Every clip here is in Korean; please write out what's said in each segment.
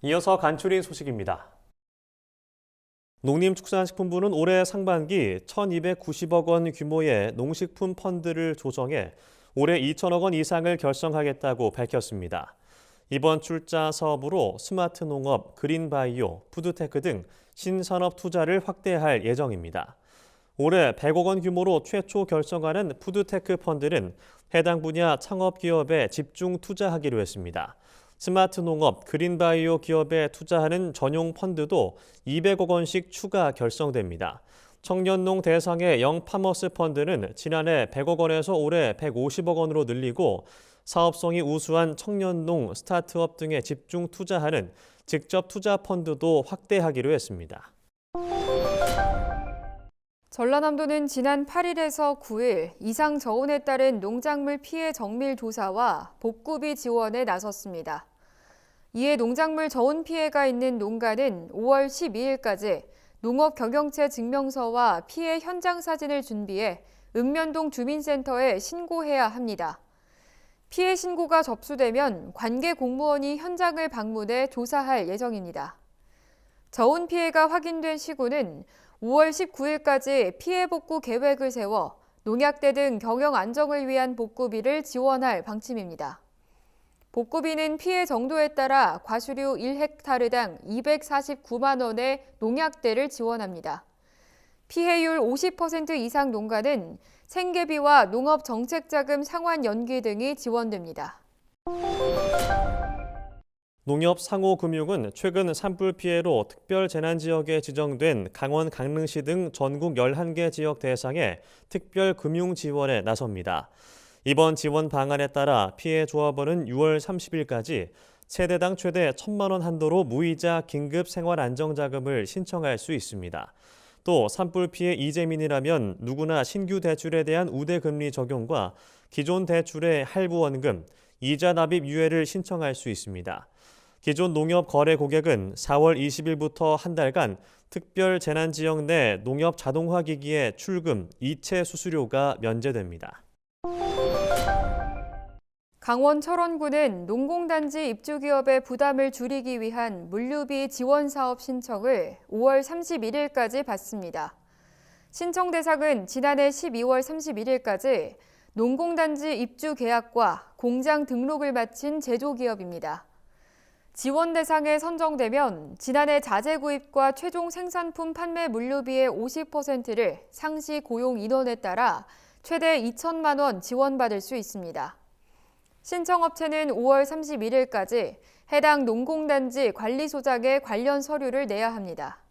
이어서 간추린 소식입니다. 농림축산식품부는 올해 상반기 1,290억 원 규모의 농식품 펀드를 조정해 올해 2천억 원 이상을 결성하겠다고 밝혔습니다. 이번 출자 사업으로 스마트 농업, 그린바이오, 푸드테크 등 신산업 투자를 확대할 예정입니다. 올해 100억 원 규모로 최초 결성하는 푸드테크 펀드는 해당 분야 창업기업에 집중 투자하기로 했습니다. 스마트 농업, 그린바이오 기업에 투자하는 전용 펀드도 200억 원씩 추가 결성됩니다. 청년농 대상의 영파머스 펀드는 지난해 100억 원에서 올해 150억 원으로 늘리고 사업성이 우수한 청년농, 스타트업 등에 집중 투자하는 직접 투자 펀드도 확대하기로 했습니다. 전라남도는 지난 8일에서 9일 이상 저온에 따른 농작물 피해 정밀 조사와 복구비 지원에 나섰습니다. 이에 농작물 저온 피해가 있는 농가는 5월 12일까지 농업 경영체 증명서와 피해 현장 사진을 준비해 읍면동 주민센터에 신고해야 합니다. 피해 신고가 접수되면 관계 공무원이 현장을 방문해 조사할 예정입니다. 저온 피해가 확인된 시군은 5월 19일까지 피해 복구 계획을 세워 농약대 등 경영 안정을 위한 복구비를 지원할 방침입니다. 복구비는 피해 정도에 따라 과수류 1헥타르당 249만 원의 농약대를 지원합니다. 피해율 50% 이상 농가는 생계비와 농업정책자금 상환 연기 등이 지원됩니다. 농협상호금융은 최근 산불 피해로 특별재난지역에 지정된 강원, 강릉시 등 전국 11개 지역 대상의 특별금융 지원에 나섭니다. 이번 지원 방안에 따라 피해 조합원은 6월 30일까지 세대당 최대 1,000만 원 한도로 무이자 긴급 생활안정자금을 신청할 수 있습니다. 또 산불 피해 이재민이라면 누구나 신규 대출에 대한 우대금리 적용과 기존 대출의 할부원금, 이자 납입 유예를 신청할 수 있습니다. 기존 농협 거래 고객은 4월 20일부터 한 달간 특별 재난지역 내 농협 자동화기기의 출금, 이체 수수료가 면제됩니다. 강원 철원군은 농공단지 입주기업의 부담을 줄이기 위한 물류비 지원 사업 신청을 5월 31일까지 받습니다. 신청 대상은 지난해 12월 31일까지 농공단지 입주 계약과 공장 등록을 마친 제조기업입니다. 지원 대상에 선정되면 지난해 자재 구입과 최종 생산품 판매 물류비의 50%를 상시 고용 인원에 따라 최대 2천만 원 지원받을 수 있습니다. 신청업체는 5월 31일까지 해당 농공단지 관리소장에 관련 서류를 내야 합니다.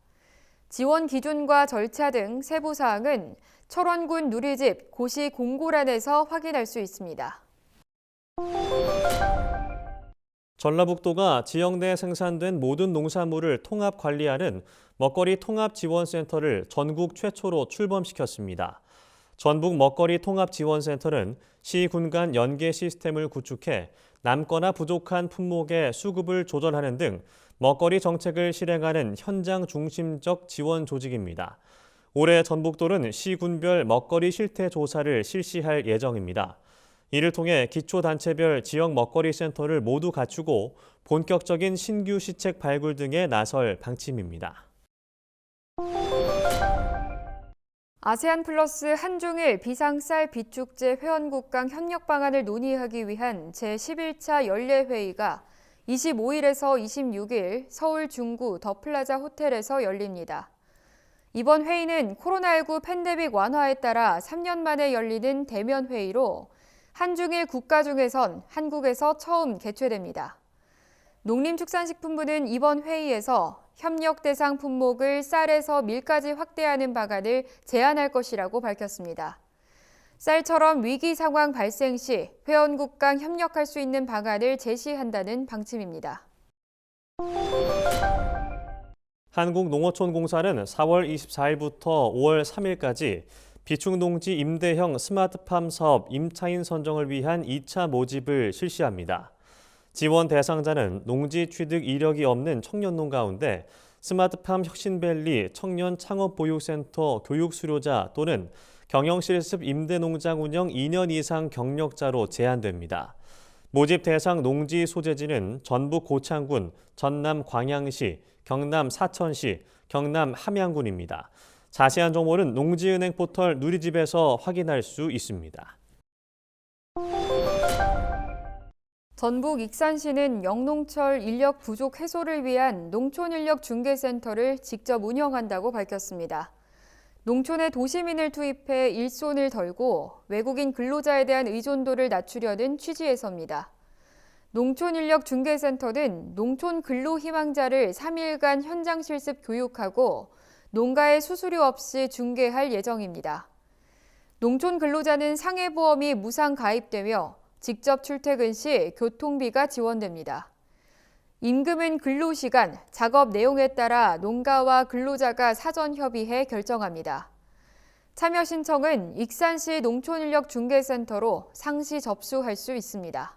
지원 기준과 절차 등 세부 사항은 철원군 누리집 고시 공고란에서 확인할 수 있습니다. 전라북도가 지역 내 생산된 모든 농산물을 통합 관리하는 먹거리 통합지원센터를 전국 최초로 출범시켰습니다. 전북 먹거리 통합지원센터는 시, 군 간 연계 시스템을 구축해 남거나 부족한 품목의 수급을 조절하는 등 먹거리 정책을 실행하는 현장 중심적 지원 조직입니다. 올해 전북도는 시, 군별 먹거리 실태 조사를 실시할 예정입니다. 이를 통해 기초단체별 지역 먹거리 센터를 모두 갖추고 본격적인 신규 시책 발굴 등에 나설 방침입니다. 아세안 플러스 한중일 비상쌀 비축제 회원국 간 협력 방안을 논의하기 위한 제11차 연례회의가 25일에서 26일 서울 중구 더 플라자 호텔에서 열립니다. 이번 회의는 코로나19 팬데믹 완화에 따라 3년 만에 열리는 대면 회의로 한중일 국가 중에선 한국에서 처음 개최됩니다. 농림축산식품부는 이번 회의에서 협력 대상 품목을 쌀에서 밀까지 확대하는 방안을 제안할 것이라고 밝혔습니다. 쌀처럼 위기 상황 발생 시 회원국 간 협력할 수 있는 방안을 제시한다는 방침입니다. 한국농어촌공사는 4월 24일부터 5월 3일까지 비축농지 임대형 스마트팜 사업 임차인 선정을 위한 2차 모집을 실시합니다. 지원 대상자는 농지 취득 이력이 없는 청년농 가운데 스마트팜 혁신밸리 청년 창업보육센터 교육 수료자 또는 경영실습 임대농장 운영 2년 이상 경력자로 제한됩니다. 모집 대상 농지 소재지는 전북 고창군, 전남 광양시, 경남 사천시, 경남 함양군입니다. 자세한 정보는 농지은행 포털 누리집에서 확인할 수 있습니다. 전북 익산시는 영농철 인력 부족 해소를 위한 농촌인력중개센터를 직접 운영한다고 밝혔습니다. 농촌에 도시민을 투입해 일손을 덜고 외국인 근로자에 대한 의존도를 낮추려는 취지에서입니다. 농촌인력중개센터는 농촌 근로희망자를 3일간 현장 실습 교육하고 농가에 수수료 없이 중개할 예정입니다. 농촌 근로자는 상해보험이 무상 가입되며 직접 출퇴근 시 교통비가 지원됩니다. 임금은 근로시간, 작업 내용에 따라 농가와 근로자가 사전 협의해 결정합니다. 참여 신청은 익산시 농촌인력중개센터로 상시 접수할 수 있습니다.